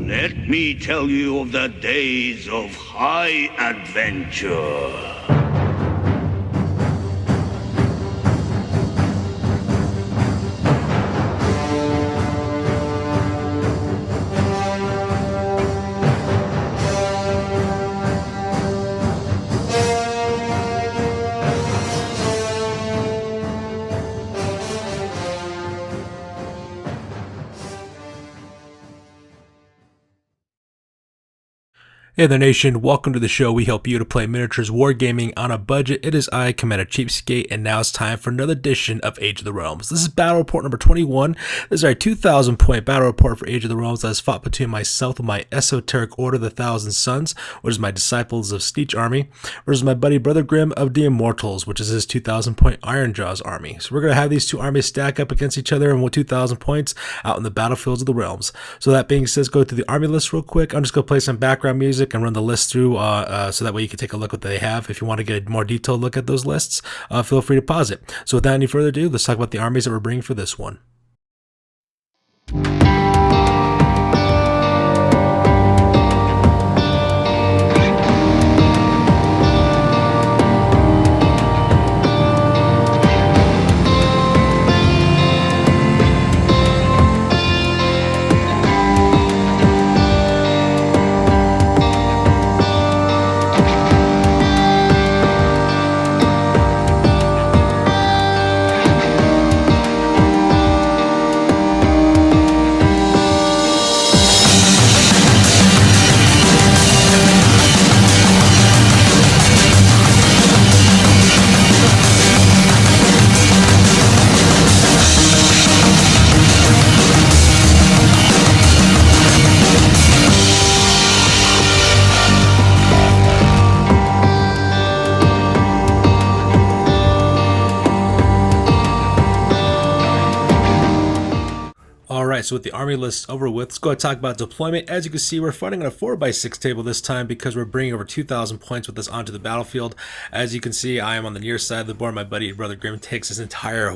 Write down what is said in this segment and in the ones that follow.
Let me tell you of the days of high adventure. Hey there nation, welcome to the show. We help you to play miniatures wargaming on a budget. It is I, Commander CheapSkate, and now it's time for another edition of Age of the Realms. This is battle report number 21. This is our 2,000 point battle report for Age of the Realms that is fought between myself and my esoteric order, the Thousand Sons, which is my Disciples of Tzeentch army, versus my buddy Brother Grimm of the Immortals, which is his 2,000 point Ironjaws army. So we're going to have these two armies stack up against each other and with 2,000 points out in the battlefields of the realms. So that being said, let's go through the army list real quick. I'm just going to play some background music and run the list through so that way you can take a look at what they have. If you want to get a more detailed look at those lists, feel free to pause it. So without any further ado, let's talk about the armies that we're bringing for this one. Alright, so with the army list over with, let's go ahead and talk about deployment. As you can see, we're fighting on a 4x6 table this time because we're bringing over 2,000 points with us onto the battlefield. As you can see, I am on the near side of the board. My buddy Brother Grimm takes his entire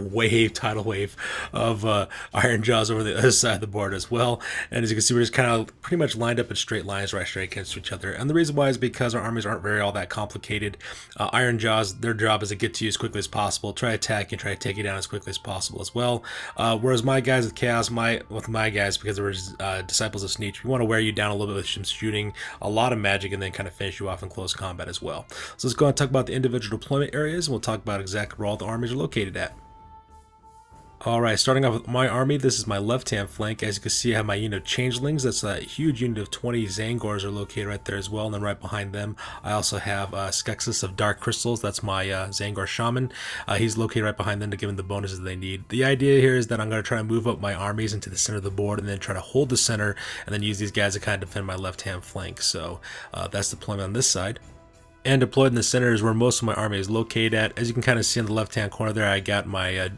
tidal wave of Ironjaws over the other side of the board as well. And as you can see, we're just kind of pretty much lined up in straight lines right straight against each other. And the reason why is because our armies aren't all that complicated. Ironjaws, their job is to get to you as quickly as possible, try to attack you, try to take you down as quickly as possible as well. Whereas my guys with Chaos, with my guys, because there was Disciples of Tzeentch, we want to wear you down a little bit with some shooting, a lot of magic, and then kind of finish you off in close combat as well. So let's go and talk about the individual deployment areas, and we'll talk about exactly where all the armies are located at. Alright, starting off with my army, this is my left-hand flank. As you can see, I have my unit of Changelings. That's a huge unit of 20 Zangors are located right there as well. And then right behind them, I also have Skeksis of Dark Crystals. That's my Zangor Shaman. He's located right behind them to give them the bonuses they need. The idea here is that I'm going to try to move up my armies into the center of the board and then try to hold the center and then use these guys to kind of defend my left-hand flank. So that's deployment on this side. And deployed in the center is where most of my army is located at. As you can kind of see in the left-hand corner there, I got my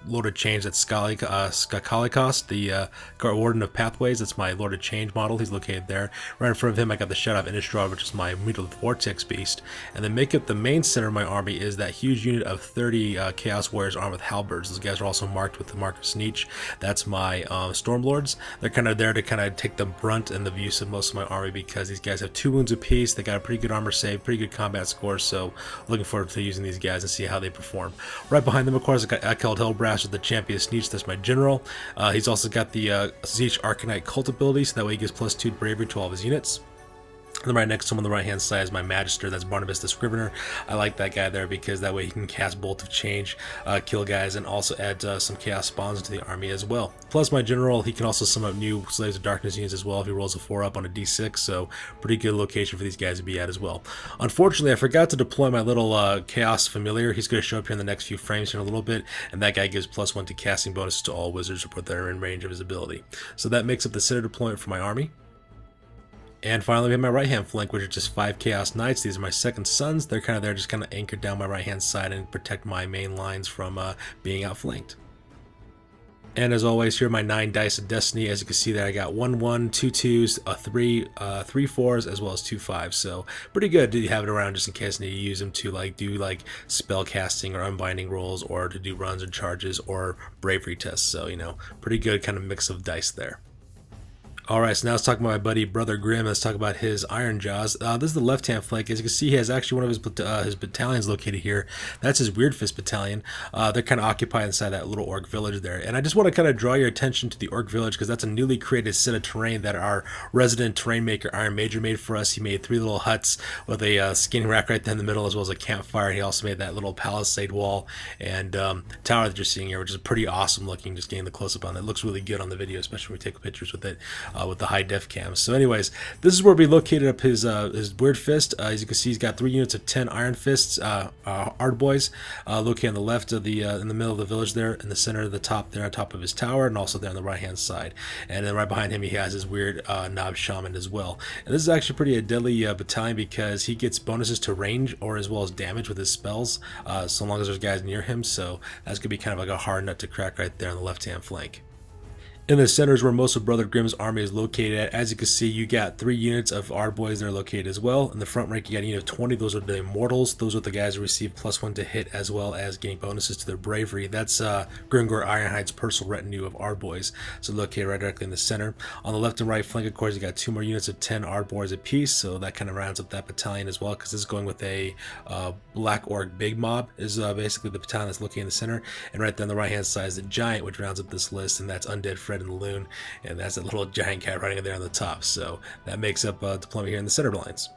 Lord of Change. That's Skakalikos, the Warden of Pathways. That's my Lord of Change model. He's located there. Right in front of him, I got the Shut Off Innistrad, which is my Mutal Vortex Beast. And then make up the main center of my army is that huge unit of 30 Chaos Warriors armed with halberds. Those guys are also marked with the mark of Tzeentch. That's my Stormlords. They're kind of there to kind of take the brunt and the abuse of most of my army because these guys have 2 wounds apiece. They got a pretty good armor save, pretty good combat scores, so looking forward to using these guys and see how they perform. Right behind them, of course, I got Ekheld Hellbrash with the Champion of Tzeentch. That's my general. He's also got the Tzeentch Arcanite Cult ability, so that way he gives +2 bravery to all of his units. And then right next to him on the right hand side is my Magister. That's Barnabas the Scrivener. I like that guy there because that way he can cast Bolt of Change, kill guys, and also add some Chaos Spawns into the army as well. Plus my General, he can also summon up new Slaves of Darkness units as well if he rolls a 4 up on a d6, so pretty good location for these guys to be at as well. Unfortunately, I forgot to deploy my little Chaos Familiar. He's going to show up here in the next few frames here in a little bit, and that guy gives +1 to casting bonuses to all wizards that are in range of his ability. So that makes up the center deployment for my army. And finally, we have my right-hand flank, which are just 5 Chaos Knights. These are my second sons. They're kind of there just kind of anchored down my right-hand side and protect my main lines from being outflanked. And as always, here are my 9 dice of destiny. As you can see there, I got 1 1, 2 2s, a 3, 3 4s, as well as 2 5s. So pretty good to have it around just in case I need to use them to do spell casting or unbinding rolls, or to do runs and charges or bravery tests. So pretty good kind of mix of dice there. All right, so now let's talk about my buddy Brother Grimm. Let's talk about his Ironjaws. This is the left-hand flank. As you can see, he has actually one of his battalions located here. That's his Weird Fist battalion. They're kind of occupied inside that little orc village there. And I just want to kind of draw your attention to the orc village because that's a newly created set of terrain that our resident terrain maker Iron Major made for us. He made 3 little huts with a skin rack right there in the middle, as well as a campfire. He also made that little palisade wall and tower that you're seeing here, which is pretty awesome looking. Just getting the close-up on it. It looks really good on the video, especially when we take pictures with it. With the high def cams. So anyways, this is where we located up his Weird Fist. As you can see, he's got 3 units of 10 Iron Fists, Ardboys, located on the left of the in the middle of the village there, in the center of the top there on top of his tower, and also there on the right hand side. And then right behind him he has his weird Knob Shaman as well. And this is actually pretty a deadly battalion because he gets bonuses to range or as well as damage with his spells, so long as there's guys near him. So that's gonna be kind of like a hard nut to crack right there on the left hand flank. In the center is where most of Brother Grimm's army is located at. As you can see, you got 3 units of Ardboys that are located as well. In the front rank, you got a unit of 20. Those are the Immortals. Those are the guys who receive +1 to hit, as well as getting bonuses to their bravery. That's Grimgor Ironhide's personal retinue of Ardboys. So located right directly in the center. On the left and right flank, of course, you got 2 more units of 10 Ardboys apiece. So that kind of rounds up that battalion as well, because this is going with a Black Orc Big Mob is basically the battalion that's located in the center. And right there on the right hand side is the Giant, which rounds up this list, and that's Undead Fred and the Loon, and that's a little giant cat running in there on the top. So that makes up deployment here in the center lines.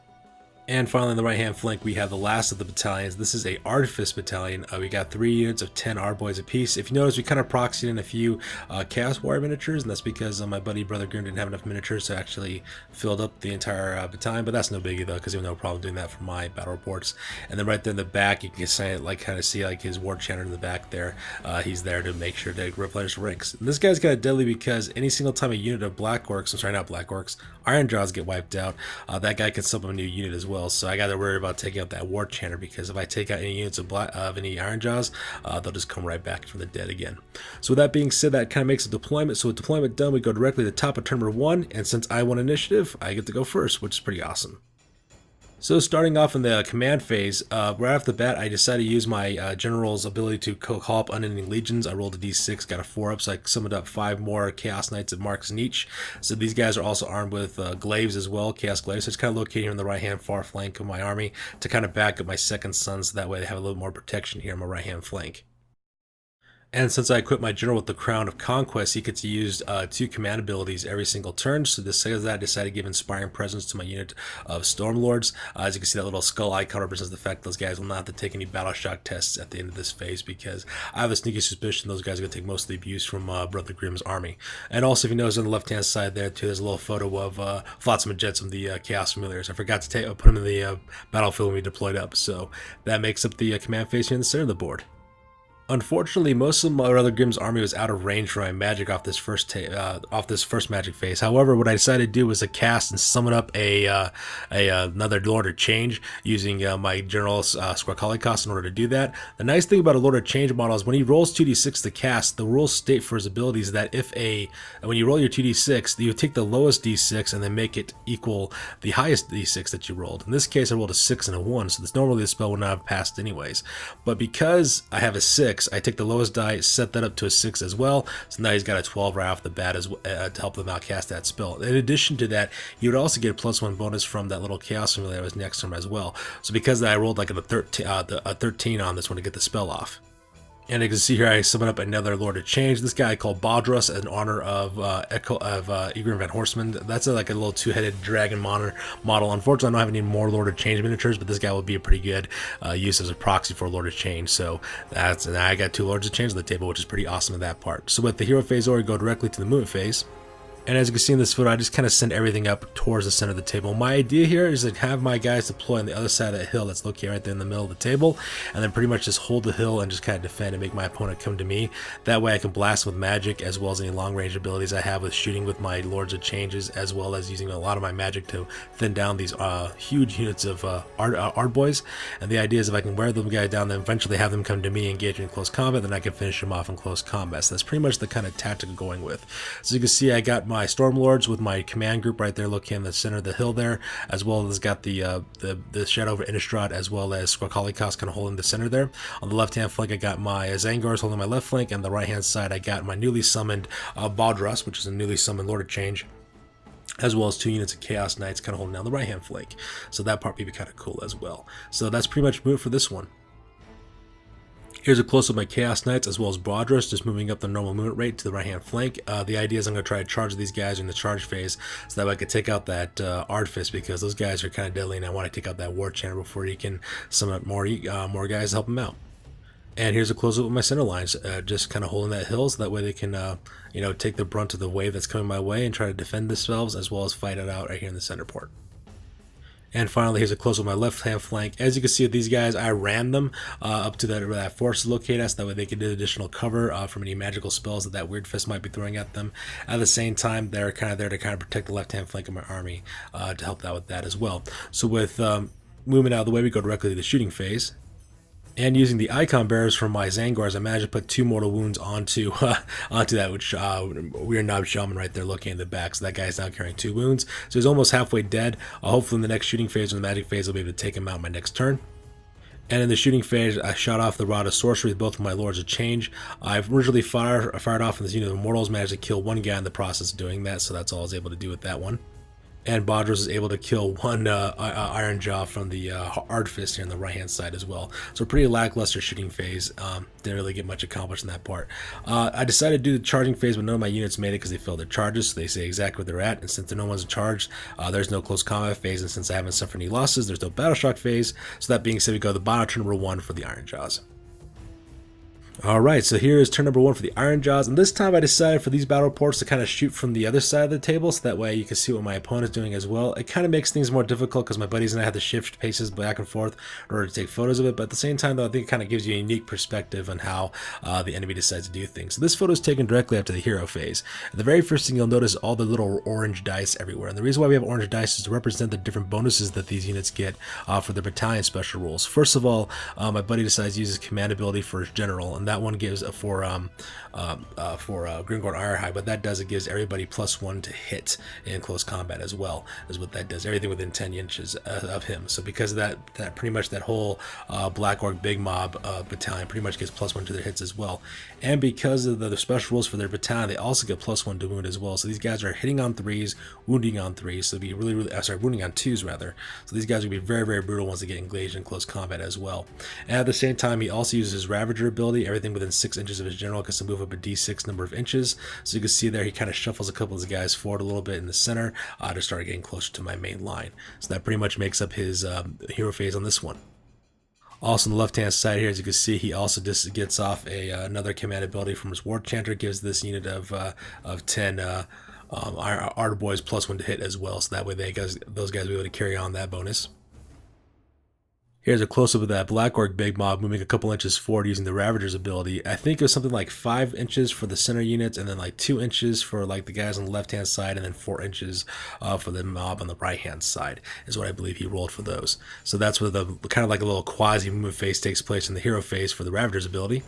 And finally, on the right-hand flank, we have the last of the battalions. This is a Ardfist battalion. We got 3 units of 10 Ardboys apiece. If you notice, we kind of proxied in a few Chaos Warrior miniatures, and that's because my buddy Brother Grimm didn't have enough miniatures to actually fill up the entire battalion. But that's no biggie though, because we have no problem doing that for my battle reports. And then right there in the back, you can kind of see like his War Chanter in the back there. He's there to make sure to replenish ranks. And this guy's kind of deadly because any single time a unit of Black Orcs, I'm sorry, not Black Orcs, Ironjaws get wiped out, that guy can sub up a new unit as well. So I gotta worry about taking out that War Chanter, because if I take out any units of any Ironjaws, they'll just come right back from the dead again. So with that being said, that kind of makes a deployment. So with deployment done, we go directly to the top of turn number 1, and since I won initiative, I get to go first, which is pretty awesome. So starting off in the command phase, right off the bat, I decided to use my general's ability to call up unending legions. I rolled a d6, got a 4 up, so I summoned up 5 more Chaos Knights of Mark Tzeentch. So these guys are also armed with glaives as well, Chaos Glaives. So it's kind of located here on the right-hand far flank of my army to kind of back up my second son, so that way they have a little more protection here on my right-hand flank. And since I equipped my general with the Crown of Conquest, he gets to use 2 command abilities every single turn. So this says that I decided to give Inspiring Presence to my unit of Stormlords. As you can see, that little skull icon represents the fact those guys will not have to take any battle shock tests at the end of this phase, because I have a sneaky suspicion those guys are going to take most of the abuse from Brother Grimm's army. And also, if you notice on the left-hand side there too, there's a little photo of Flotsam and Jetsam, the Chaos Familiars. I forgot to put them in the battlefield when we deployed up. So that makes up the command phase here in the center of the board. Unfortunately, most of my Brother Grimm's army was out of range for my magic off this first magic phase. However, what I decided to do was to cast and summon up another Lord of Change using my General's Squarkalikos in order to do that. The nice thing about a Lord of Change model is when he rolls 2d6 to cast, the rules state for his abilities that when you roll your 2d6, you take the lowest d6 and then make it equal the highest d6 that you rolled. In this case, I rolled a 6 and a 1, so this normally the spell would not have passed anyways. But because I have a 6, I take the lowest die, set that up to a 6 as well, so now he's got a 12 right off the bat as to help them outcast that spell. In addition to that, you would also get a +1 bonus from that little Chaos Familiar that was next to him as well. So because I rolled like a 13 on this one to get the spell off. And you can see here I summon up another Lord of Change. This guy called Baldrus in honor of Egrin Van Horseman. That's like a little 2-headed dragon model. Unfortunately, I don't have any more Lord of Change miniatures, but this guy will be a pretty good use as a proxy for Lord of Change. So and I got 2 Lords of Change on the table, which is pretty awesome in that part. So with the hero phase, we go directly to the movement phase. And as you can see in this photo, I just kind of send everything up towards the center of the table. My idea here is to have my guys deploy on the other side of that hill that's located right there in the middle of the table, and then pretty much just hold the hill and just kind of defend and make my opponent come to me. That way I can blast with magic, as well as any long range abilities I have with shooting with my Lords of Changes, as well as using a lot of my magic to thin down these huge units of Ardboys. And the idea is if I can wear them guys down, then eventually have them come to me, engage in close combat, then I can finish them off in close combat. So that's pretty much the kind of tactic I'm going with. So you can see I got my Stormlords with my command group right there located in the center of the hill there, as well as got the Shadow over Innistrad, as well as Squarkalikos kind of holding the center there. On the left hand flank I got my Zangars holding my left flank, and the right hand side I got my newly summoned Baldrus, which is a newly summoned Lord of Change. as well as 2 units of Chaos Knights kind of holding down the right hand flank. So that part may be kind of cool as well. So that's pretty much movement for this one. Here's a close-up of my Chaos Knights as well as Broadrust, just moving up the normal movement rate to the right-hand flank. The idea is I'm going to try to charge these guys in the charge phase so that way I can take out that Ardfist, because those guys are kind of deadly and I want to take out that War Chanter before he can summon up more guys to help him out. And here's a close-up of my center lines, just kind of holding that hill so that way they can, take the brunt of the wave that's coming my way and try to defend themselves as well as fight it out right here in the center port. And finally, here's a close of my left-hand flank. As you can see with these guys, I ran them up to where that force is located, so that way they can do additional cover from any magical spells that Weird Fist might be throwing at them. At the same time, they're kind of there to kind of protect the left-hand flank of my army to help out with that as well. So with movement out of the way, we go directly to the shooting phase. And using the icon bearers from my Zangors, I managed to put 2 mortal wounds onto that which Weird Knob Shaman right there looking in the back. So that guy's now carrying 2 wounds. So he's almost halfway dead. Hopefully in the next shooting phase or the magic phase, I'll be able to take him out my next turn. And in the shooting phase, I shot off the Rod of Sorcery with both of my Lords of Change. I've originally fired off in this unit of Immortals, managed to kill 1 guy in the process of doing that. So that's all I was able to do with that one. And Bodros was able to kill 1 Ironjaw from the Ardfist here on the right-hand side as well. So pretty lackluster shooting phase. Didn't really get much accomplished in that part. I decided to do the charging phase, but none of my units made it because they failed their charges. So they say exactly where they're at. And since no one's in charge, there's no close combat phase. And since I haven't suffered any losses, there's no battle shock phase. So that being said, we go to the bottom turn number 1 for the Ironjaws. Alright, so here is turn number 1 for the Ironjaws, and this time I decided for these battle reports to kind of shoot from the other side of the table, so that way you can see what my opponent's doing as well. It kind of makes things more difficult because my buddies and I have to shift paces back and forth in order to take photos of it, but at the same time though, I think it kind of gives you a unique perspective on how the enemy decides to do things. So this photo is taken directly after the hero phase. And the very first thing you'll notice is all the little orange dice everywhere, and the reason why we have orange dice is to represent the different bonuses that these units get for their battalion special rules. First of all, my buddy decides to use his command ability for his general, and that one gives for Grimgord Ironhide, but that does, it gives everybody +1 to hit in close combat as well, is what that does, everything within 10 inches of him. So because of that pretty much that whole Black Orc Big Mob battalion pretty much gets +1 to their hits as well. And because of the special rules for their battalion, they also get +1 to wound as well. So these guys are hitting on 3s, wounding on 3s, so be really wounding on 2s rather. So these guys are going to be very, very brutal once they get engaged in close combat as well. And at the same time, he also uses his Ravager ability. Everything within 6 inches of his general gets to move up a d6 number of inches. So you can see there he kind of shuffles a couple of the guys forward a little bit in the center to start getting closer to my main line. So that pretty much makes up his hero phase on this one. Also on the left hand side here, as you can see, he also just gets off another command ability from his War Chanter, gives this unit of 10 Ard Boys +1 to hit as well, so that way those guys will be able to carry on that bonus. Here's a close-up of that Black Orc Big Mob moving a couple inches forward using the Ravager's ability. I think it was something like 5 inches for the center units, and then like 2 inches for like the guys on the left-hand side, and then 4 inches for the mob on the right-hand side is what I believe he rolled for those. So that's where the kind of like a little quasi-movement phase takes place in the hero phase for the Ravager's ability.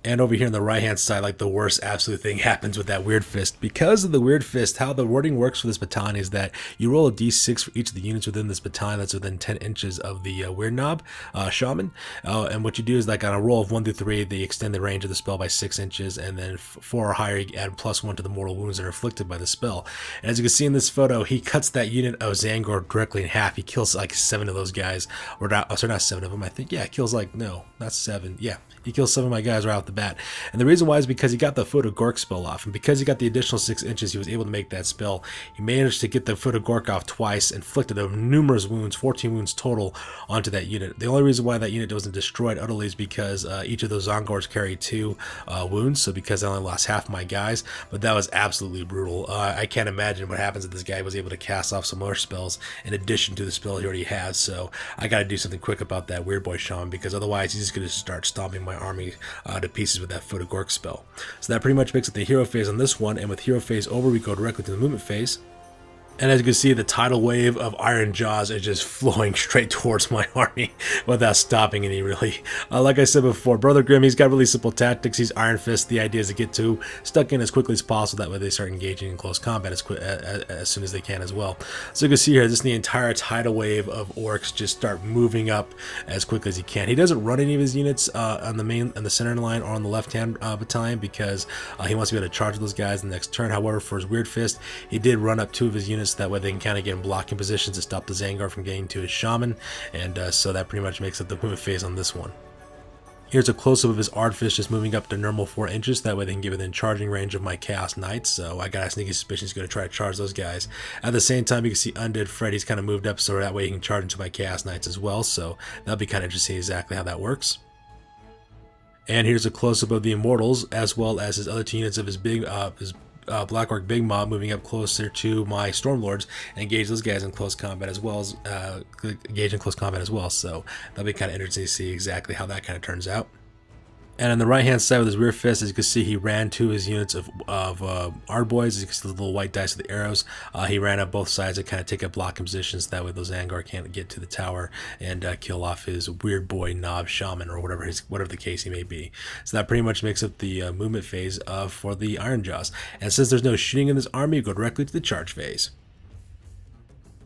And over here on the right hand side, like the worst absolute thing happens with that Weird Fist. Because of the Weird Fist, how the wording works for this battalion is that you roll a d6 for each of the units within this battalion that's within 10 inches of the Weird Knob Shaman. And what you do is like on a roll of 1 through 3, they extend the range of the spell by 6 inches, and then 4 or higher, you add +1 to the mortal wounds that are inflicted by the spell. And as you can see in this photo, he cuts that unit of Zangor directly in half. He kills like 7 of those guys, or not, sorry, not 7 of them. I think, yeah, he kills like, no, not 7. Yeah, he kills 7 of my guys right off the bat. And the reason why is because he got the Foot of Gork spell off, and because he got the additional 6 inches, he was able to make that spell. He managed to get the Foot of Gork off twice, inflicted numerous wounds, 14 wounds total, onto that unit. The only reason why that unit wasn't destroyed utterly is because each of those Zongors carried 2 wounds, so because I only lost half my guys, but that was absolutely brutal. I can't imagine what happens if this guy was able to cast off some more spells in addition to the spell he already has, so I gotta do something quick about that Weird Boy Shaman, because otherwise he's just gonna start stomping my army to pieces with that Foot of Gork spell. So that pretty much makes it the hero phase on this one, and with hero phase over, we go directly to the movement phase. And as you can see, the tidal wave of Ironjaws is just flowing straight towards my army without stopping any, really. Like I said before, Brother Grimm, he's got really simple tactics. He's Iron Fist. The idea is to get stuck in as quickly as possible. That way they start engaging in close combat as soon as they can as well. So you can see here, just the entire tidal wave of orcs just start moving up as quickly as he can. He doesn't run any of his units on the center line or on the left-hand battalion because he wants to be able to charge those guys the next turn. However, for his Weird Fist, he did run up 2 of his units. That way they can kind of get in blocking positions to stop the Zangar from getting to his Shaman, and so that pretty much makes up the movement phase on this one. Here's a close-up of his Ardfist just moving up to normal 4 inches. That way they can get within charging range of my Chaos Knights. So I got a sneaky suspicion he's going to try to charge those guys. At the same time, you can see Undead Fred, he's kind of moved up so that way he can charge into my Chaos Knights as well. So that'll be kind of interesting exactly how that works. And here's a close-up of the Immortals, as well as his other 2 units of his Black Orc Big Mob moving up closer to my Stormlords and engage those guys in close combat as well So that'll be kind of interesting to see exactly how that kind of turns out. And on the right-hand side with his Rear Fist, as you can see, he ran 2 of his units of Ardboys. As you can see the little white dice with the arrows. He ran up both sides to kind of take up blocking positions. That way those Zangar can't get to the tower and kill off his Weird Boy Knob Shaman or whatever the case he may be. So that pretty much makes up the movement phase for the Ironjaws. And since there's no shooting in this army, you go directly to the charge phase.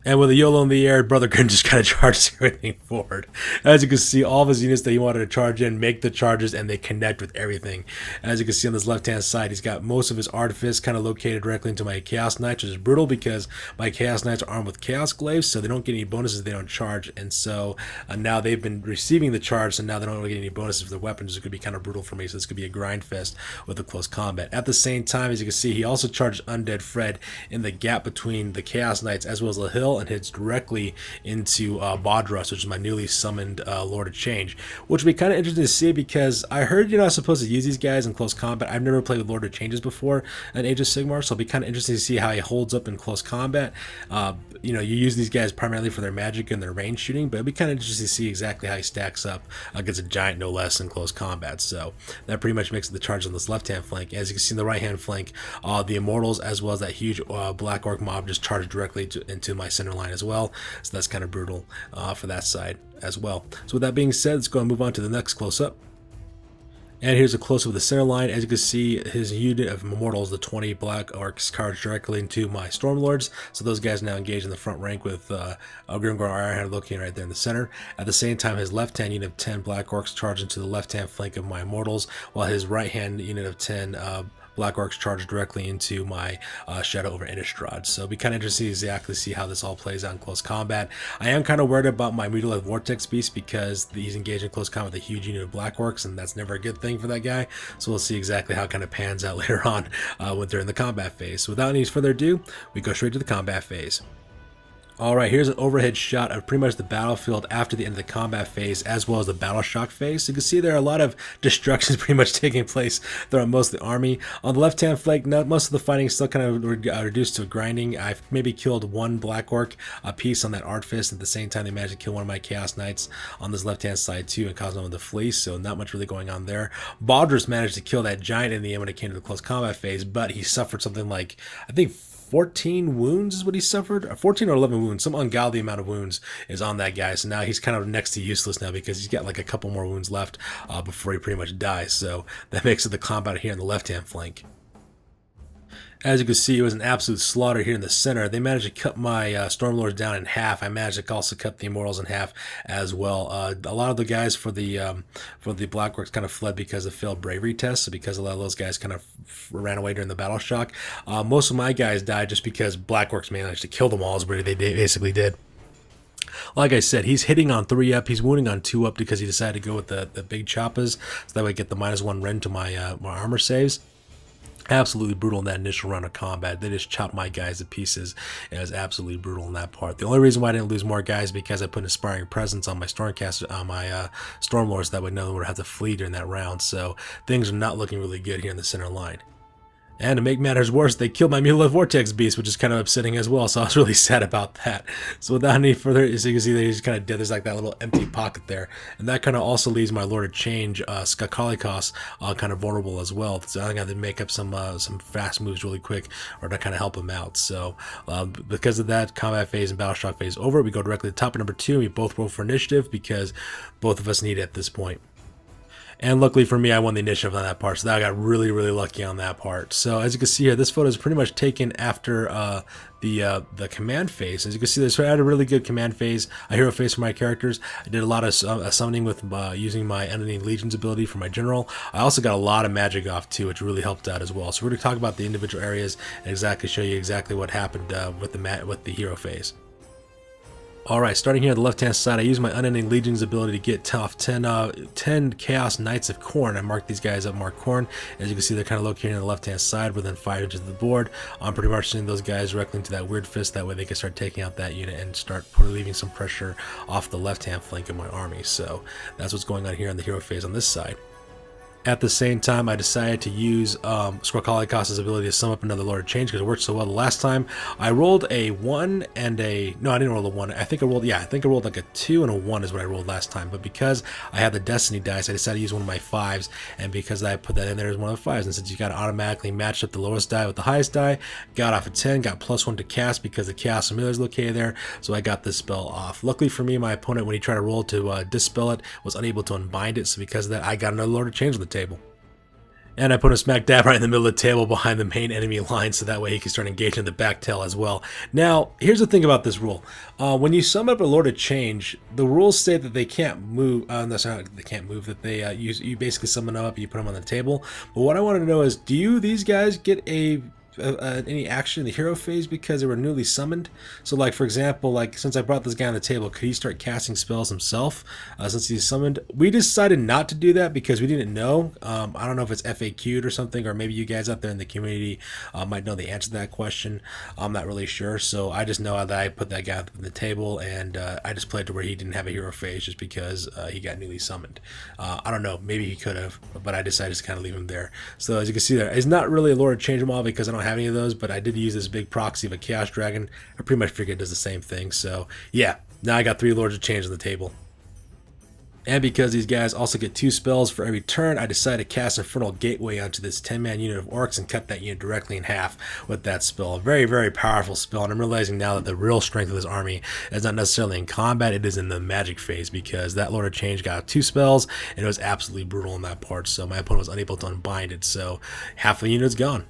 And with a YOLO in the air, Brother Grimm just kind of charges everything forward. As you can see, all of his units that he wanted to charge in make the charges and they connect with everything. As you can see on this left-hand side, he's got most of his Artifice kind of located directly into my Chaos Knights, which is brutal because my Chaos Knights are armed with Chaos Glaives, so they don't get any bonuses, they don't charge. And so now they've been receiving the charge, so now they don't really get any bonuses for their weapons. It's going to be kind of brutal for me, so this could be a grind fest with a close combat. At the same time, as you can see, he also charged Undead Fred in the gap between the Chaos Knights as well as the hill, and hits directly into Bodrus, which is my newly summoned Lord of Change, which will be kind of interesting to see because I heard you're not supposed to use these guys in close combat. I've never played with Lord of Changes before in Age of Sigmar, so it'll be kind of interesting to see how he holds up in close combat. You use these guys primarily for their magic and their range shooting, but it'll be kind of interesting to see exactly how he stacks up against a giant, no less, in close combat. So that pretty much makes the charge on this left-hand flank. As you can see in the right-hand flank, the Immortals as well as that huge Black Orc mob just charged directly into my center line as well. So that's kind of brutal for that side as well. So with that being said, let's go and move on to the next close-up. And here's a close-up of the center line. As you can see, his unit of Immortals, the 20 Black Orcs, charged directly into my Stormlords. So those guys now engage in the front rank with Grimgar Ironhand looking right there in the center. At the same time, his left-hand unit of 10 Black Orcs charged into the left-hand flank of my Immortals, while his right-hand unit of 10 Black Orcs charged directly into my Shadow over Innistrad. So it'll be kind of interesting to exactly see how this all plays out in close combat. I am kind of worried about my Mutilated Vortex Beast because he's engaged in close combat with a huge unit of Black Orcs, and that's never a good thing for that guy. So we'll see exactly how it kind of pans out later on during the combat phase. So without any further ado, we go straight to the combat phase. Alright, here's an overhead shot of pretty much the battlefield after the end of the combat phase, as well as the battle shock phase. So you can see there are a lot of destructions pretty much taking place throughout most of the army. On the left-hand flank, most of the fighting is still kind of reduced to grinding. I've maybe killed 1 Black Orc a piece on that Artifice. At the same time, they managed to kill one of my Chaos Knights on this left-hand side too and cause them to flee, so not much really going on there. Bodrus managed to kill that giant in the end when it came to the close combat phase, but he suffered something like, I think, 14 wounds is what he suffered, 14 or 11 wounds, some ungodly amount of wounds is on that guy. So now he's kind of next to useless now because he's got like a couple more wounds left before he pretty much dies. So that makes it the combat here on the left-hand flank. As you can see, it was an absolute slaughter here in the center. They managed to cut my Stormlords down in half. I managed to also cut the Immortals in half as well. A lot of the guys for the Black Orcs kind of fled because of failed bravery tests, so because a lot of those guys kind of ran away during the battle shock. Most of my guys died just because Black Orcs managed to kill them all, is what they basically did. Like I said, he's hitting on 3 up, he's wounding on 2 up because he decided to go with the big choppas, so that way I get the -1 rend to my armor saves. Absolutely brutal in that initial round of combat. They just chopped my guys to pieces. It was absolutely brutal in that part. The only reason why I didn't lose more guys is because I put an Inspiring Presence on my Stormcaster, on my Stormlords, that way no one would have to flee during that round. So things are not looking really good here in the center line. And to make matters worse, they killed my Mutilith Vortex Beast, which is kind of upsetting as well, so I was really sad about that. So without any further, as you can see, he's kind of dead. There's like that little empty pocket there. And that kind of also leaves my Lord of Change, Skakalikos, kind of vulnerable as well. So I got to make up some fast moves really quick or to kind of help him out. So because of that, combat phase and battle shock phase over, we go directly to top of number 2, and we both roll for initiative because both of us need it at this point. And luckily for me, I won the initiative on that part, so I got really, really lucky on that part. So as you can see here, this photo is pretty much taken after the command phase. As you can see, I had a really good command phase, a hero phase for my characters. I did a lot of summoning with using my Unending Legions ability for my general. I also got a lot of magic off too, which really helped out as well. So we're going to talk about the individual areas and exactly show you exactly what happened with the hero phase. Alright, starting here on the left-hand side, I use my Unending Legions ability to get off 10 Chaos Knights of Khorne. I marked these guys up, mark Khorne. As you can see, they're kind of located on the left-hand side within 5 inches of the board. I'm pretty much sending those guys directly into that weird fist. That way they can start taking out that unit and start leaving some pressure off the left-hand flank of my army. So that's what's going on here on the hero phase on this side. At the same time, I decided to use Skakalikos' ability to sum up another Lord of Change because it worked so well the last time. I rolled a 1 and a... No, I didn't roll a 1. I think I rolled like a 2 and a 1 is what I rolled last time. But because I had the Destiny dice, I decided to use one of my 5s. And because I put that in there as one of the 5s. And since you got to automatically match up the lowest die with the highest die, got off a 10, got +1 to cast because the Chaos Familiar is located there. So I got this spell off. Luckily for me, my opponent, when he tried to roll to dispel it, was unable to unbind it. So because of that, I got another Lord of Change on the table. And I put him smack dab right in the middle of the table behind the main enemy line so that way he can start engaging the back tail as well. Now, here's the thing about this rule. When you summon up a Lord of Change, the rules say that they can't move, they can't move, that they you basically summon them up and you put them on the table. But what I want to know is, do these guys get any action in the hero phase because they were newly summoned? So like for example, like since I brought this guy on the table, could he start casting spells himself since he's summoned? We decided not to do that because we didn't know. I don't know if it's FAQ'd or something, or maybe you guys out there in the community might know the answer to that question. I'm not really sure. So I just know that I put that guy on the table and I just played to where he didn't have a hero phase just because he got newly summoned. I don't know, maybe he could have, but I decided to kind of leave him there. So as you can see there, it's not really a Lord of Change model because I don't have any of those, but I did use this big proxy of a Chaos Dragon. I pretty much figured it does the same thing. So yeah, now I got 3 Lords of Change on the table. And because these guys also get 2 spells for every turn, I decided to cast Infernal Gateway onto this 10-man unit of orcs and cut that unit directly in half with that spell. A very, very powerful spell, and I'm realizing now that the real strength of this army is not necessarily in combat, it is in the magic phase, because that Lord of Change got 2 spells, and it was absolutely brutal in that part, so my opponent was unable to unbind it, so half the unit's gone.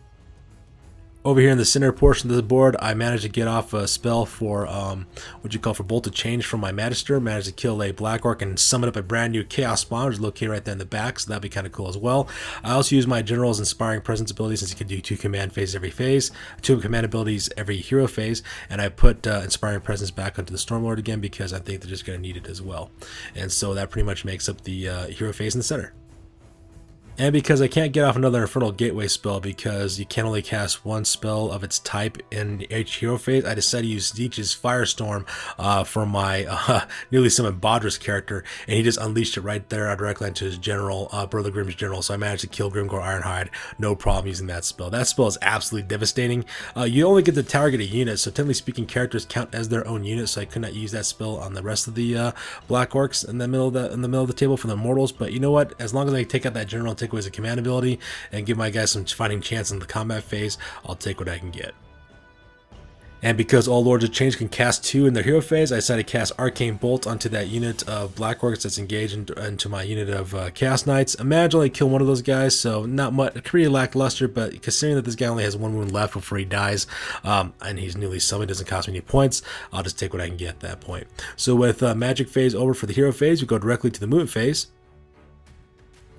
Over here in the center portion of the board, I managed to get off a spell for for Bolt of Change from my Magister. Managed to kill a Black Orc and summon up a brand new Chaos Spawn, which is located right there in the back, so that'd be kind of cool as well. I also use my General's Inspiring Presence ability, since you can do 2 command phases every phase, 2 command abilities every hero phase, and I put Inspiring Presence back onto the Stormlord again because I think they're just going to need it as well. And so that pretty much makes up the hero phase in the center. And because I can't get off another Infernal Gateway spell because you can only cast 1 spell of its type in each hero phase, I decided to use Tzeentch's Firestorm for my newly summoned Bodris character, and he just unleashed it right there directly into his general, Brother Grimm's general, so I managed to kill Grimgor Ironhide, no problem using that spell. That spell is absolutely devastating. You only get to target a unit, so technically speaking, characters count as their own unit, so I could not use that spell on the rest of the Black Orcs in the middle of the table for the Mortals, but you know what, as long as I take out that general, take away his command ability, and give my guys some fighting chance in the combat phase, I'll take what I can get. And because all Lords of Change can cast 2 in their hero phase, I decided to cast Arcane Bolt onto that unit of Black Orcs that's engaged into my unit of Chaos Knights. I managed to only kill one of those guys, so not much, pretty lackluster, but considering that this guy only has 1 wound left before he dies, and he's newly summoned, doesn't cost me any points, I'll just take what I can get at that point. So with Magic phase over for the hero phase, we go directly to the movement phase.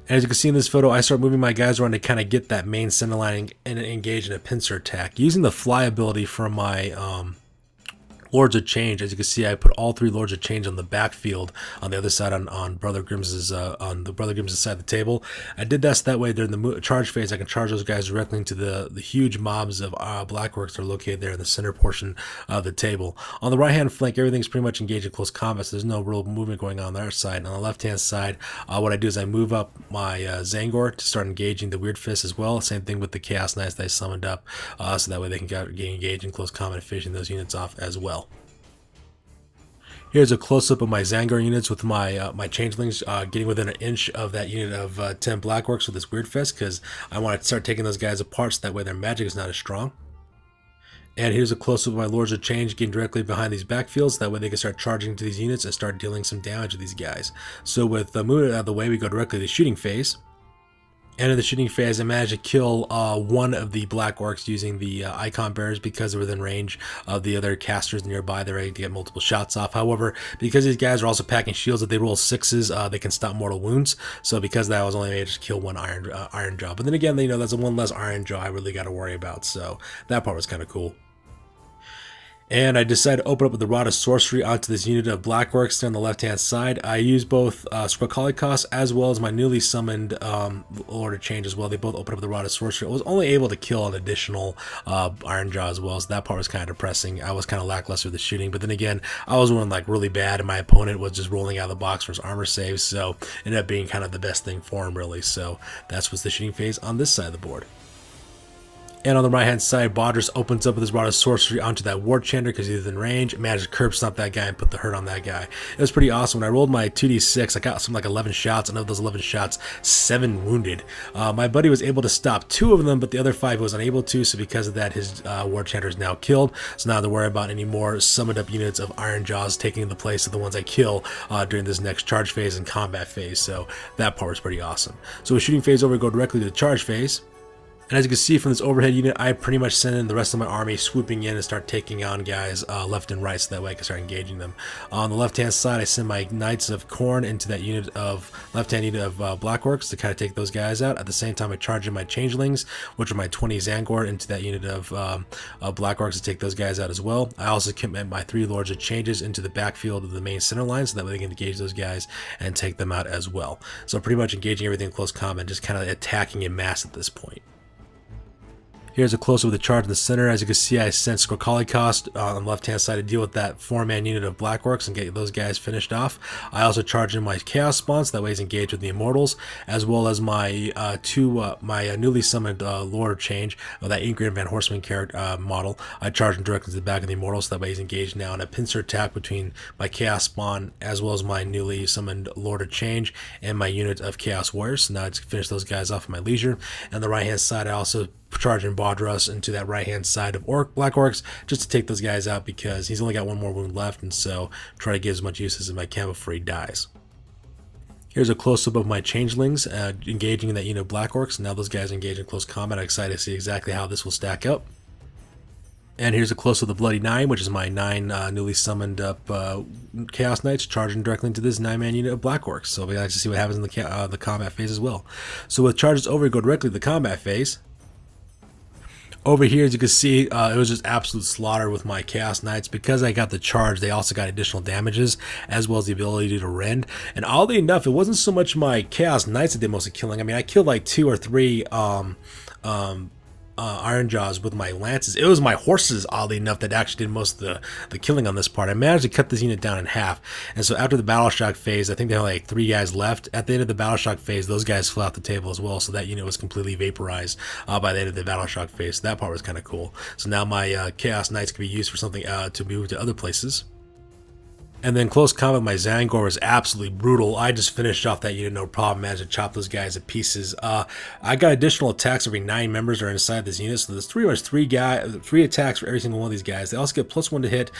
And as you can see in this photo, I start moving my guys around to kind of get that main center line and engage in a pincer attack. Using the fly ability from my Lords of Change. As you can see, I put all 3 Lords of Change on the backfield on the other side on Brother Grimm's on the Brother Grimm's side of the table. I did that so that way during the charge phase I can charge those guys directly into the huge mobs of Blackworks that are located there in the center portion of the table. On the right hand flank, everything's pretty much engaged in close combat, so there's no real movement going on their side. And on the left hand side, what I do is I move up my Zangor to start engaging the Weird Fist as well. Same thing with the Chaos Knights that I summoned up, so that way they can get engaged in close combat and finishing those units off as well. Here's a close-up of my Zangor units with my my changelings getting within an inch of that unit of 10 Blackworks with this Weird Fist, because I want to start taking those guys apart so that way their magic is not as strong. And here's a close-up of my Lords of Change getting directly behind these backfields, that way they can start charging into these units and start dealing some damage to these guys. So with moving out of the way, we go directly to the shooting phase. And in the shooting phase, I managed to kill one of the Black Orcs using the icon bearers because they're within range of the other casters nearby. They're ready to get multiple shots off. However, because these guys are also packing shields, if they roll 6s, they can stop mortal wounds. So because of that, I was only able to kill one Ironjaw. But then again, you know, that's one less Ironjaw I really got to worry about. So that part was kind of cool. And I decided to open up with the Rod of Sorcery onto this unit of Blackworks there on the left-hand side. I used both Squakalikos as well as my newly summoned Lord of Change as well. They both opened up with the Rod of Sorcery. I was only able to kill an additional Ironjaw as well, so that part was kind of depressing. I was kind of lackluster with the shooting, but then again, I was running like really bad, and my opponent was just rolling out of the box for his armor saves, so it ended up being kind of the best thing for him, really. So that's what's the shooting phase on this side of the board. And on the right hand side, Bodris opens up with his Rod of Sorcery onto that Ward Chanter because he's in range, managed to curb stomp that guy and put the hurt on that guy. It was pretty awesome. When I rolled my 2d6, I got something like 11 shots, and of those 11 shots, 7 wounded. My buddy was able to stop 2 of them, but the other 5 was unable to, so because of that, his Ward Chanter is now killed. So now I don't have to worry about any more summoned up units of Ironjaws taking the place of the ones I kill during this next charge phase and combat phase, so that part was pretty awesome. So with shooting phase over, go directly to the charge phase. And as you can see from this overhead unit, I pretty much send in the rest of my army swooping in and start taking on guys left and right, so that way I can start engaging them. On the left-hand side, I send my Knights of Khorne into that unit of left-hand unit of Blackworks to kind of take those guys out. At the same time, I charge in my Changelings, which are my 20 Zangor, into that unit of Blackworks to take those guys out as well. I also commit my 3 Lords of Changes into the backfield of the main center line, so that way they can engage those guys and take them out as well. So pretty much engaging everything in close combat, just kind of attacking in mass at this point. Here's a close-up of the charge in the center. As you can see, I sent Squakalikos on the left-hand side to deal with that 4-man unit of Blackworks and get those guys finished off. I also charged in my Chaos Spawn, so that way he's engaged with the Immortals, as well as my my newly summoned Lord of Change, that Ingrid Van Horseman character model. I charged him directly to the back of the Immortals, so that way he's engaged now in a pincer attack between my Chaos Spawn, as well as my newly summoned Lord of Change and my unit of Chaos Warriors. So now I just finish those guys off at my leisure. And on the right-hand side, I also charging Bodras into that right hand side of Black Orcs just to take those guys out because he's only got 1 more wound left, and so try to get as much use as I can before he dies. Here's a close-up of my Changelings engaging in that unit of Black Orcs. Now those guys engage in close combat. I'm excited to see exactly how this will stack up. And here's a close-up of the Bloody 9, which is my 9 newly summoned up Chaos Knights charging directly into this 9-man unit of Black Orcs. So we like to see what happens in the combat phase as well. So with charges over, we go directly to the combat phase. Over here, as you can see, it was just absolute slaughter with my Chaos Knights. Because I got the charge, they also got additional damages, as well as the ability to rend. And oddly enough, it wasn't so much my Chaos Knights that did most of the killing. I mean, I killed like 2 or 3 Ironjaws with my lances. It was my horses, oddly enough, that actually did most of the killing on this part. I managed to cut this unit down in half, and so after the battle shock phase, I think there were like 3 guys left. At the end of the battle shock phase, those guys fell off the table as well, so that unit was completely vaporized by the end of the battle shock phase. So that part was kind of cool. So now my Chaos Knights can be used for something to move to other places. And then close combat, my Zangor was absolutely brutal. I just finished off that unit, no problem. Managed to chop those guys to pieces. I got additional attacks every 9 members are inside this unit, so there's pretty much 3 attacks for every single one of these guys. They also get +1 to hit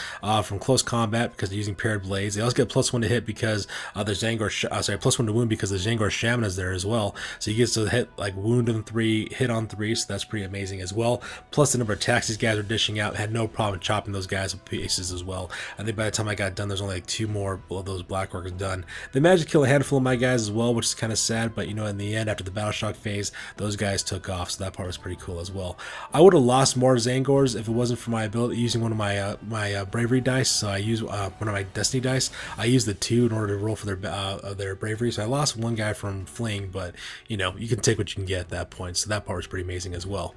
from close combat because they're using paired blades. They also get +1 to hit because the Zangor, +1 to wound because the Zangor Shaman is there as well. So he gets to hit like wound on 3, hit on 3, so that's pretty amazing as well. Plus the number of attacks these guys are dishing out, had no problem chopping those guys to pieces as well. I think by the time I got done, there's only only like 2 more of those black orcs done. They managed to kill a handful of my guys as well, which is kind of sad, but you know, in the end, after the battle shock phase, those guys took off, so that part was pretty cool as well. I would have lost more Zangors if it wasn't for my ability using one of my bravery dice. So I used one of my destiny dice. I used the 2 in order to roll for their bravery, so I lost one guy from fleeing, but you know, you can take what you can get at that point, so that part was pretty amazing as well.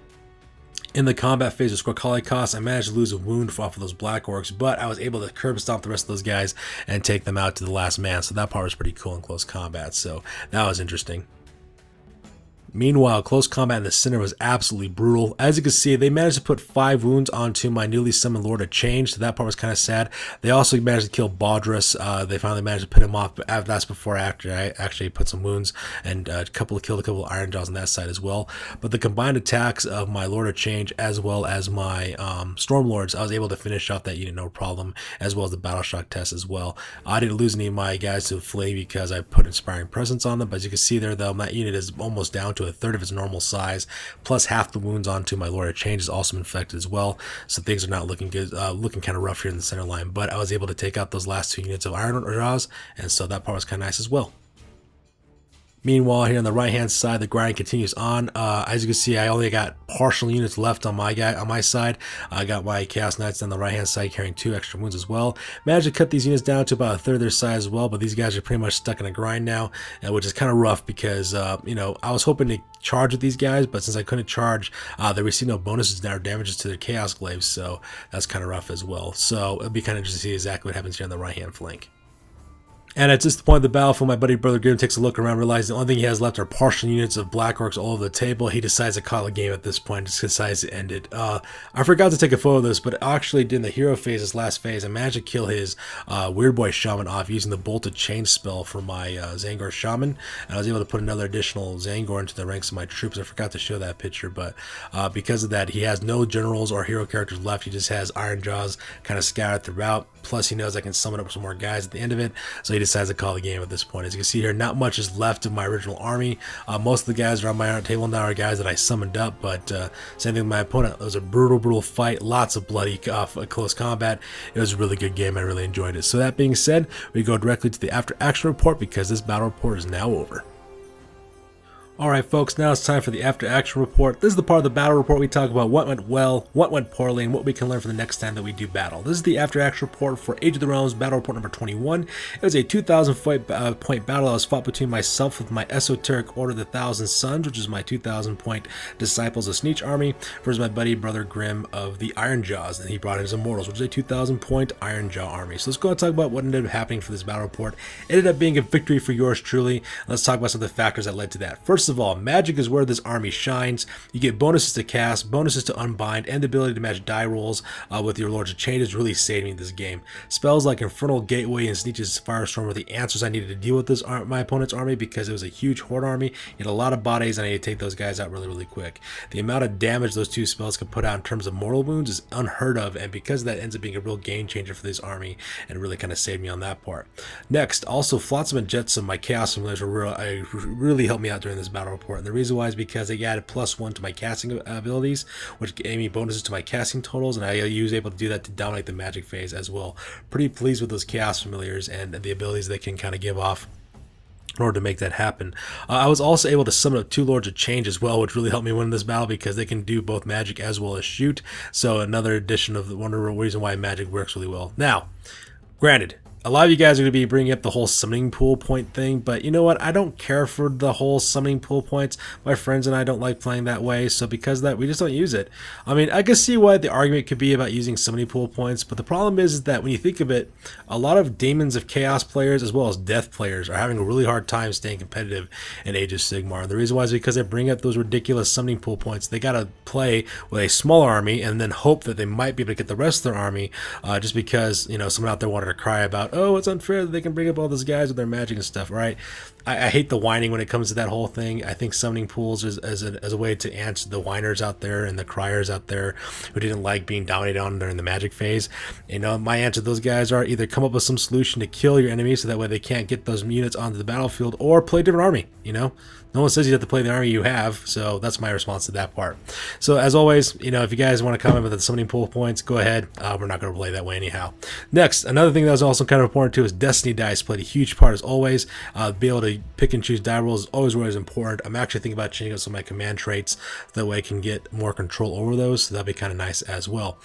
In the combat phase of Squarkalikos, I managed to lose a wound off of those black orcs, but I was able to curb stomp the rest of those guys and take them out to the last man, so that part was pretty cool in close combat, so that was interesting. Meanwhile, close combat in the center was absolutely brutal. As you can see, they managed to put 5 wounds onto my newly summoned Lord of Change, so that part was kind of sad. They also managed to kill Baldrus. They finally managed to put him off, but that's before after I actually put some wounds and killed a couple of Ironjaws on that side as well. But the combined attacks of my Lord of Change as well as my Stormlords, I was able to finish off that unit no problem, as well as the Battle Shock test as well. I didn't lose any of my guys to flee because I put Inspiring Presence on them, but as you can see there though, that unit is almost down to a third of its normal size, plus half the wounds onto my Lord of Change is also infected as well, so things are not looking good, looking kind of rough here in the center line, but I was able to take out those last 2 units of Ironjaws, and so that part was kind of nice as well. Meanwhile, here on the right-hand side, the grind continues on. As you can see, I only got partial units left on my side. I got my Chaos Knights on the right-hand side carrying 2 extra wounds as well. Managed to cut these units down to about a third of their size as well, but these guys are pretty much stuck in a grind now, which is kind of rough because, you know, I was hoping to charge with these guys, but since I couldn't charge, they received no bonuses or damages to their Chaos Glaives, so that's kind of rough as well. So it'll be kind of interesting to see exactly what happens here on the right-hand flank. And at this point of the battlefield, my buddy Brother Grim takes a look around, realizes the only thing he has left are partial units of Black Orcs all over the table. He decides to call a game at this point, just decides to end it. I forgot to take a photo of this, but actually in the hero phase, this last phase, I managed to kill his Weird Boy Shaman off using the Bolted Chain spell for my Zangor Shaman, and I was able to put another additional Zangor into the ranks of my troops. I forgot to show that picture, but because of that, he has no generals or hero characters left. He just has Ironjaws kind of scattered throughout, plus he knows I can summon up some more guys at the end of it, so he decides to call the game at this point. As you can see here, not much is left of my original army. Most of the guys are on my table now are guys that I summoned up, but same thing with my opponent. It was a brutal fight, lots of bloody close combat. It was a really good game. I really enjoyed it. So that being said, we go directly to the after action report because this battle report is now over. Alright folks, now it's time for the after action report. This is the part of the battle report we talk about what went well, what went poorly, and what we can learn from the next time that we do battle. This is the after action report for Age of the Realms battle report number 21. It was a 2,000 point battle that was fought between myself with my Esoteric Order of the Thousand Suns, which is my 2,000 point Disciples of Tzeentch army, versus my buddy Brother Grim of the Ironjaws, and he brought in his Immortals, which is a 2,000 point Ironjaw army. So let's go and talk about what ended up happening for this battle report. It ended up being a victory for yours truly. Let's talk about some of the factors that led to that. First of all, magic is where this army shines. You get bonuses to cast, bonuses to unbind, and the ability to match die rolls with your Lords of Change is really saving me this game. Spells like Infernal Gateway and Tzeentch's Firestorm were the answers I needed to deal with this my opponent's army because it was a huge horde army. You had a lot of bodies and I needed to take those guys out really quick. The amount of damage those 2 spells can put out in terms of mortal wounds is unheard of, and because of that ends up being a real game changer for this army and really kind of saved me on that part. Next, also Flotsam and Jetsam, my Chaos Familiars really helped me out during this battle report. And the reason why is because they added +1 to my casting abilities, which gave me bonuses to my casting totals, and I was able to do that to dominate the magic phase as well. Pretty pleased with those Chaos Familiars and the abilities they can kind of give off in order to make that happen. I was also able to summon up 2 Lords of Change as well, which really helped me win this battle because they can do both magic as well as shoot. So another addition of the wonderful reason why magic works really well. Now, granted, a lot of you guys are going to be bringing up the whole summoning pool point thing, but you know what? I don't care for the whole summoning pool points. My friends and I don't like playing that way, so because of that, we just don't use it. I mean, I can see why the argument could be about using summoning pool points, but the problem is that when you think of it, a lot of Demons of Chaos players as well as Death players are having a really hard time staying competitive in Age of Sigmar. And the reason why is because they bring up those ridiculous summoning pool points. They got to play with a smaller army and then hope that they might be able to get the rest of their army just because, you know, someone out there wanted to cry about, oh, it's unfair that they can bring up all those guys with their magic and stuff, right? I hate the whining when it comes to that whole thing. I think summoning pools is as a way to answer the whiners out there and the criers out there who didn't like being dominated on during the magic phase. You know, my answer to those guys are either come up with some solution to kill your enemy so that way they can't get those units onto the battlefield, or play a different army, you know? No one says you have to play the army you have, so that's my response to that part. So as always, you know, if you guys want to comment with the summoning pool points, go ahead. We're not going to play that way anyhow. Next, another thing that was also kind important too is Destiny dice played a huge part as always. Be able to pick and choose die rolls is always important. I'm actually thinking about changing up some of my command traits, that way I can get more control over those, so that'd be kind of nice as well.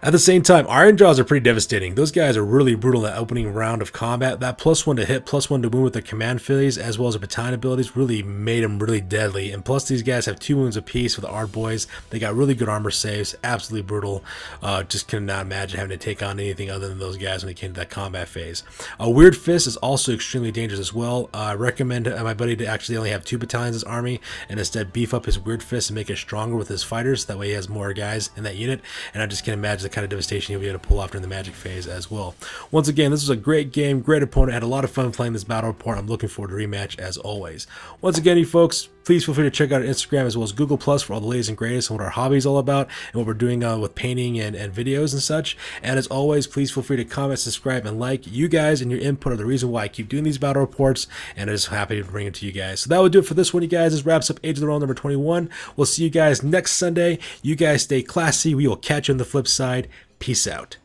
At the same time, Ironjaws are pretty devastating. Those guys are really brutal in that opening round of combat. That +1 to hit, +1 to wound with their command phase, as well as their battalion abilities, really made them really deadly. And plus, these guys have 2 wounds apiece with the Ard Boys. They got really good armor saves, absolutely brutal. Just cannot imagine having to take on anything other than those guys when they came to that combat phase. A Weird Fist is also extremely dangerous as well. I recommend my buddy to actually only have 2 battalions as army, and instead beef up his Weird Fist and make it stronger with his fighters. That way he has more guys in that unit, and I just can't imagine the kind of devastation you'll be able to pull off during the magic phase as well. Once again, this was a great game, great opponent. I had a lot of fun playing this battle report. I'm looking forward to rematch as always. Once again, you folks, please feel free to check out our Instagram as well as Google Plus for all the latest and greatest and what our hobby is all about and what we're doing with painting and videos and such. And as always, please feel free to comment, subscribe, and like. You guys and your input are the reason why I keep doing these battle reports, and I'm just happy to bring it to you guys. So that will do it for this one, you guys. This wraps up Age of the Realm number 21. We'll see you guys next Sunday. You guys stay classy. We will catch you on the flip side. Peace out.